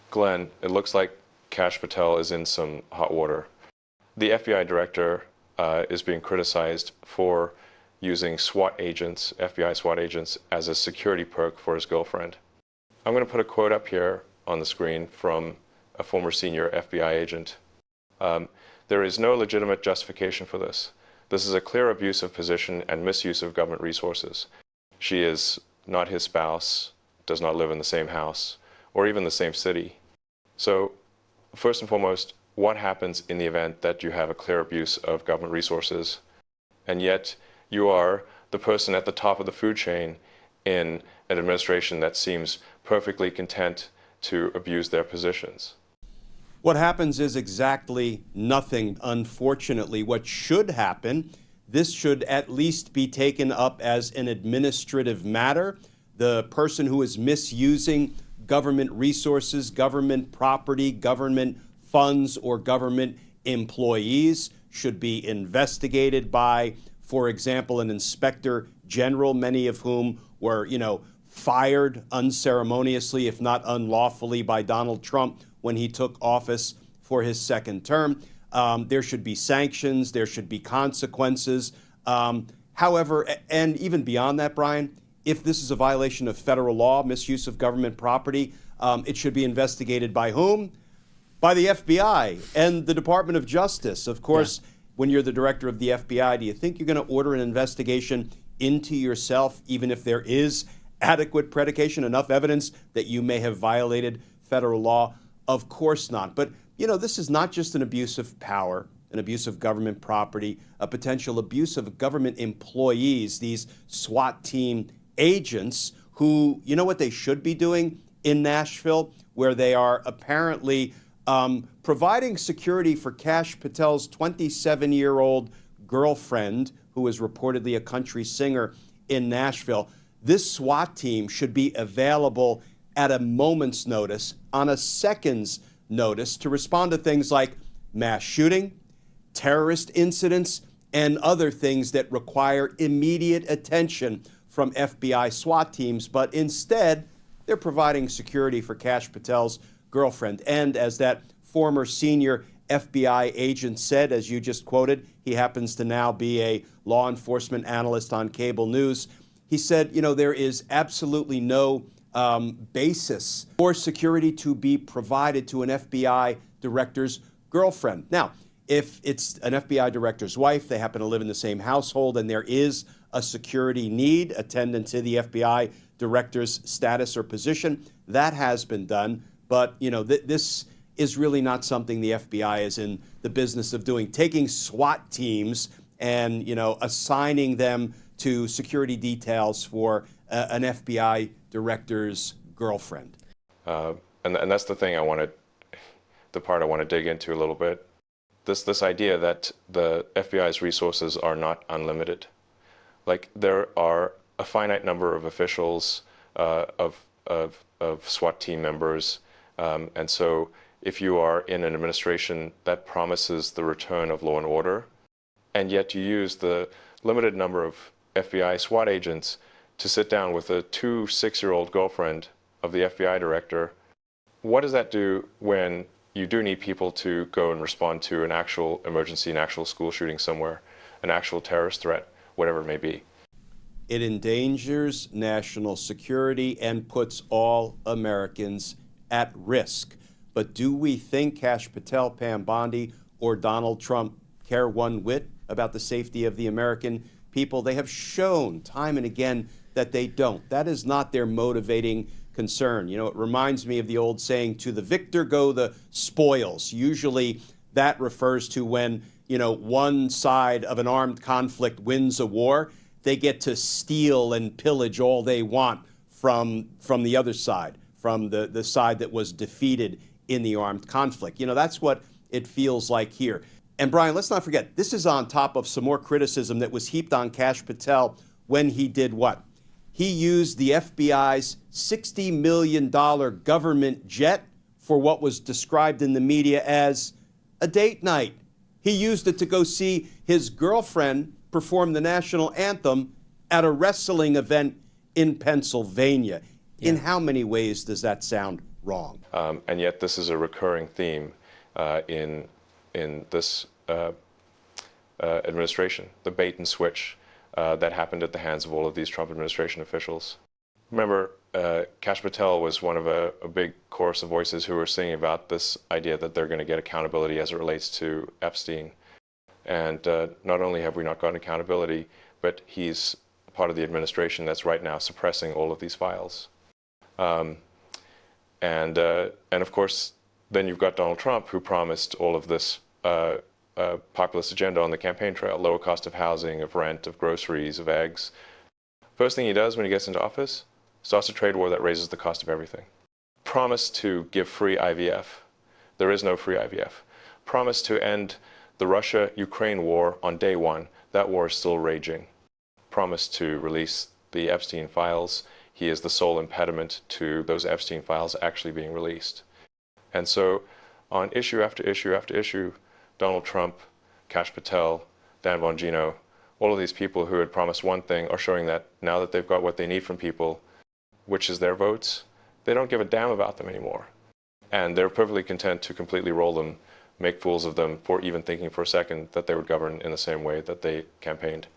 Glenn, it looks like Kash Patel is in some hot water. The FBI director is being criticized for using SWAT agents, FBI SWAT agents, as a security perk for his girlfriend. I'm going to put a quote up here on the screen from a former senior FBI agent. There is no legitimate justification for this. This is a clear abuse of position and misuse of government resources. She is not his spouse, does not live in the same house, or even the same city. So, first and foremost, what happens in the event that you have a clear abuse of government resources, and yet you are the person at the top of the food chain in an administration that seems perfectly content to abuse their positions? What happens is exactly nothing, unfortunately. What should happen, this should at least be taken up as an administrative matter. The person who is misusing government resources, government property, government funds, or government employees should be investigated by, for example, an inspector general, many of whom were, fired unceremoniously, if not unlawfully, by Donald Trump when he took office for his second term. There should be sanctions, there should be consequences. However, and even beyond that, Brian, if this is a violation of federal law, misuse of government property, it should be investigated by whom? By the FBI and the Department of Justice. Of course, when you're the director of the FBI, do you think you're going to order an investigation into yourself, even if there is adequate predication, enough evidence that you may have violated federal law? Of course not. But, this is not just an abuse of power, an abuse of government property, a potential abuse of government employees, these SWAT team agents who, you know what they should be doing in Nashville, where they are apparently providing security for Kash Patel's 27-year-old girlfriend, who is reportedly a country singer in Nashville. This SWAT team should be available at a moment's notice, on a second's notice, to respond to things like mass shooting, terrorist incidents, and other things that require immediate attention from FBI SWAT teams. But instead, they're providing security for Kash Patel's girlfriend. And as that former senior FBI agent said, as you just quoted, he happens to now be a law enforcement analyst on cable news. He said, there is absolutely no basis for security to be provided to an FBI director's girlfriend. Now, if it's an FBI director's wife, they happen to live in the same household, and there is a security need attendant to the FBI director's status or position, that has been done. But, this is really not something the FBI is in the business of doing, taking SWAT teams and, assigning them to security details for an FBI director's girlfriend. And that's the thing the part I want to dig into a little bit. This idea that the FBI's resources are not unlimited. Like, there are a finite number of officials, of SWAT team members, and so if you are in an administration that promises the return of law and order, and yet you use the limited number of FBI SWAT agents to sit down with a 6-year-old girlfriend of the FBI director, what does that do when you do need people to go and respond to an actual emergency, an actual school shooting somewhere, an actual terrorist threat, whatever it may be? It endangers national security and puts all Americans at risk. But do we think Kash Patel, Pam Bondi, or Donald Trump care one whit about the safety of the American people? They have shown time and again that they don't. That is not their motivating concern. It reminds me of the old saying, to the victor go the spoils. Usually that refers to when, one side of an armed conflict wins a war, they get to steal and pillage all they want from the other side, from the side that was defeated in the armed conflict. That's what it feels like here. And Brian, let's not forget, this is on top of some more criticism that was heaped on Kash Patel when he did what? He used the FBI's $60 million government jet for what was described in the media as a date night. He used it to go see his girlfriend perform the national anthem at a wrestling event in Pennsylvania. Yeah. In how many ways does that sound wrong. And yet this is a recurring theme in this administration, the bait and switch that happened at the hands of all of these Trump administration officials. Remember, Kash Patel was one of a big chorus of voices who were singing about this idea that they're going to get accountability as it relates to Epstein. And not only have we not gotten accountability, but he's part of the administration that's right now suppressing all of these files. And of course, then you've got Donald Trump, who promised all of this populist agenda on the campaign trail: lower cost of housing, of rent, of groceries, of eggs. First thing he does when he gets into office, starts a trade war that raises the cost of everything. Promised to give free IVF. There is no free IVF. Promised to end the Russia-Ukraine war on day one. That war is still raging. Promised to release the Epstein files. He is the sole impediment to those Epstein files actually being released. And so on issue after issue after issue, Donald Trump, Kash Patel, Dan Bongino, all of these people who had promised one thing are showing that now that they've got what they need from people, which is their votes, they don't give a damn about them anymore. And they're perfectly content to completely roll them, make fools of them for even thinking for a second that they would govern in the same way that they campaigned.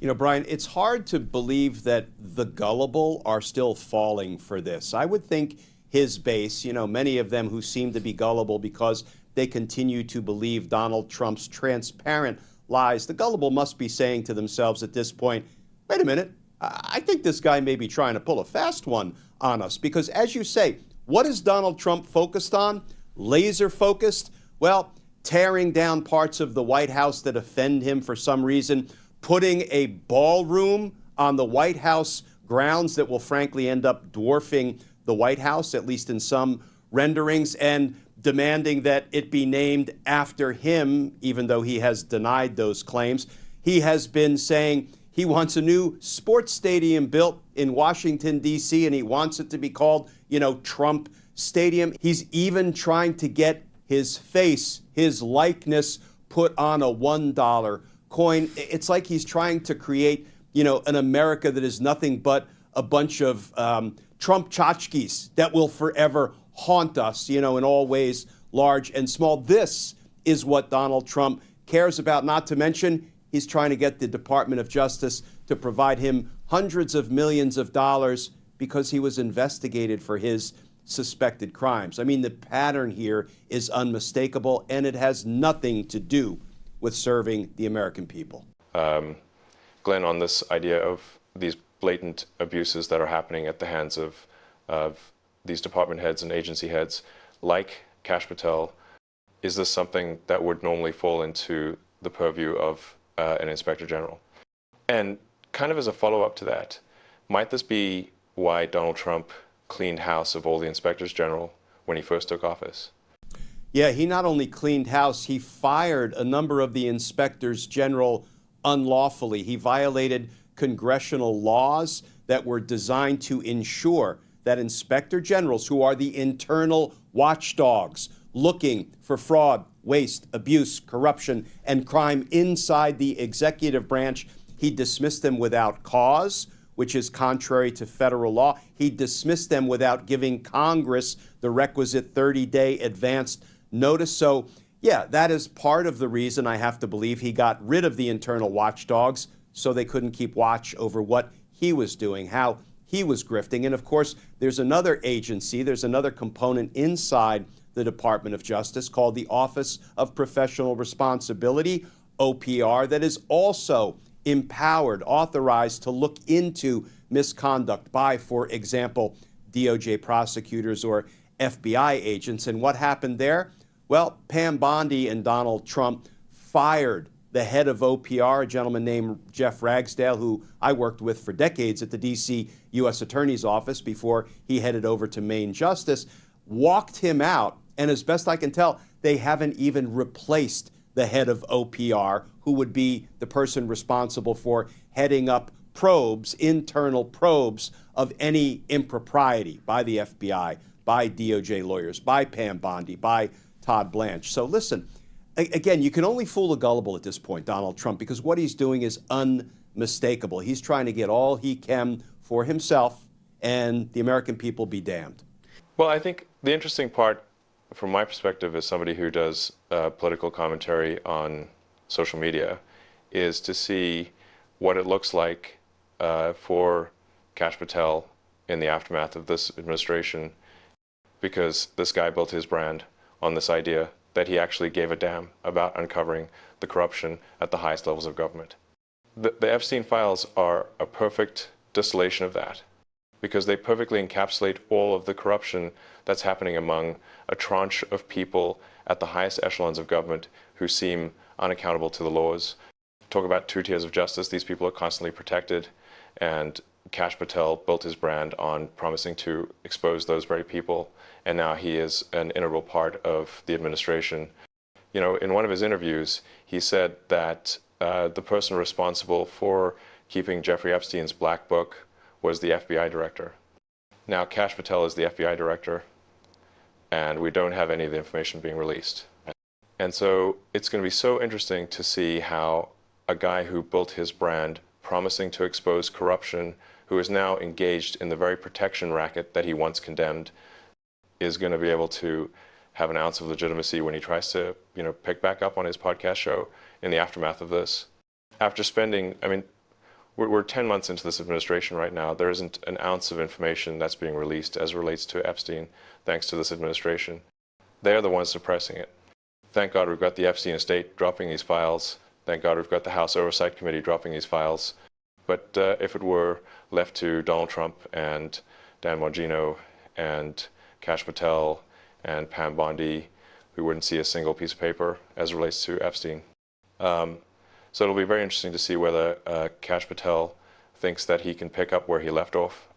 You know, Brian, it's hard to believe that the gullible are still falling for this. I would think his base, many of them who seem to be gullible because they continue to believe Donald Trump's transparent lies, the gullible must be saying to themselves at this point, wait a minute, I think this guy may be trying to pull a fast one on us. Because as you say, what is Donald Trump focused on? Laser focused? Well, tearing down parts of the White House that offend him for some reason, putting a ballroom on the White House grounds that will frankly end up dwarfing the White House, at least in some renderings, and demanding that it be named after him, even though he has denied those claims. He has been saying he wants a new sports stadium built in Washington, D.C., and he wants it to be called, Trump Stadium. He's even trying to get his face, his likeness put on a $1 coin. It's like he's trying to create, an America that is nothing but a bunch of Trump tchotchkes that will forever haunt us, in all ways, large and small. This is what Donald Trump cares about, not to mention he's trying to get the Department of Justice to provide him hundreds of millions of dollars because he was investigated for his suspected crimes. I mean, the pattern here is unmistakable, and it has nothing to do with serving the American people. Glenn, on this idea of these blatant abuses that are happening at the hands of these department heads and agency heads, like Kash Patel, is this something that would normally fall into the purview of an inspector general? And kind of as a follow-up to that, might this be why Donald Trump cleaned house of all the inspectors general when he first took office? Yeah, he not only cleaned house, he fired a number of the inspectors general unlawfully. He violated congressional laws that were designed to ensure that inspector generals, who are the internal watchdogs looking for fraud, waste, abuse, corruption, and crime inside the executive branch, he dismissed them without cause, which is contrary to federal law. He dismissed them without giving Congress the requisite 30-day advanced notice. So, yeah, that is part of the reason I have to believe he got rid of the internal watchdogs so they couldn't keep watch over what he was doing, how he was grifting. And of course, there's another agency, there's another component inside the Department of Justice called the Office of Professional Responsibility, OPR, that is also empowered, authorized to look into misconduct by, for example, DOJ prosecutors or FBI agents. And what happened there? Well, Pam Bondi and Donald Trump fired the head of OPR, a gentleman named Jeff Ragsdale, who I worked with for decades at the D.C. U.S. Attorney's Office before he headed over to Main Justice, walked him out, and as best I can tell, they haven't even replaced the head of OPR, who would be the person responsible for heading up probes, internal probes of any impropriety by the FBI, by DOJ lawyers, by Pam Bondi, by Todd Blanche. So listen, again, you can only fool the gullible at this point, Donald Trump, because what he's doing is unmistakable. He's trying to get all he can for himself, and the American people be damned. Well, I think the interesting part, from my perspective, as somebody who does political commentary on social media, is to see what it looks like for Kash Patel in the aftermath of this administration, because this guy built his brand on this idea that he actually gave a damn about uncovering the corruption at the highest levels of government. The Epstein files are a perfect distillation of that, because they perfectly encapsulate all of the corruption that's happening among a tranche of people at the highest echelons of government who seem unaccountable to the laws. Talk about two tiers of justice. These people are constantly protected, and Kash Patel built his brand on promising to expose those very people, and now he is an integral part of the administration. You know, in one of his interviews, he said that the person responsible for keeping Jeffrey Epstein's black book was the FBI director. Now, Kash Patel is the FBI director, and we don't have any of the information being released. And so it's going to be so interesting to see how a guy who built his brand promising to expose corruption, who is now engaged in the very protection racket that he once condemned, is going to be able to have an ounce of legitimacy when he tries to, pick back up on his podcast show in the aftermath of this. After spending, we're 10 months into this administration right now. There isn't an ounce of information that's being released as it relates to Epstein, thanks to this administration. They're the ones suppressing it. Thank God we've got the Epstein estate dropping these files. Thank God we've got the House Oversight Committee dropping these files. But if it were left to Donald Trump and Dan Bongino and Kash Patel and Pam Bondi, we wouldn't see a single piece of paper as it relates to Epstein. So it'll be very interesting to see whether Kash Patel thinks that he can pick up where he left off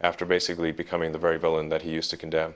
after basically becoming the very villain that he used to condemn.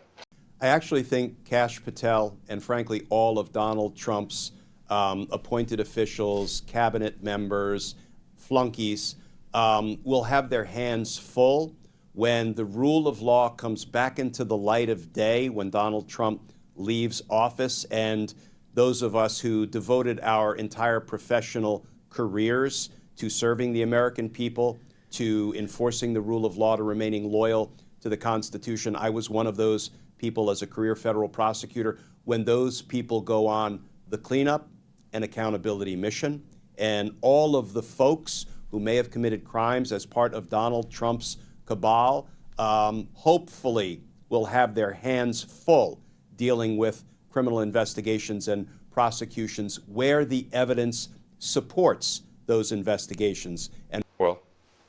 I actually think Kash Patel and frankly all of Donald Trump's appointed officials, cabinet members, flunkies will have their hands full when the rule of law comes back into the light of day, when Donald Trump leaves office, and those of us who devoted our entire professional careers to serving the American people, to enforcing the rule of law, to remaining loyal to the Constitution. I was one of those people as a career federal prosecutor. When those people go on the cleanup and accountability mission, and all of the folks who may have committed crimes as part of Donald Trump's cabal, hopefully will have their hands full dealing with criminal investigations and prosecutions where the evidence supports those investigations. And well,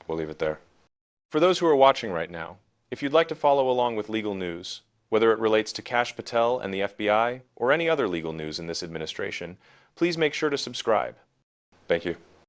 we'll leave it there. For those who are watching right now, if you'd like to follow along with legal news, whether it relates to Kash Patel and the FBI or any other legal news in this administration, please make sure to subscribe. Thank you.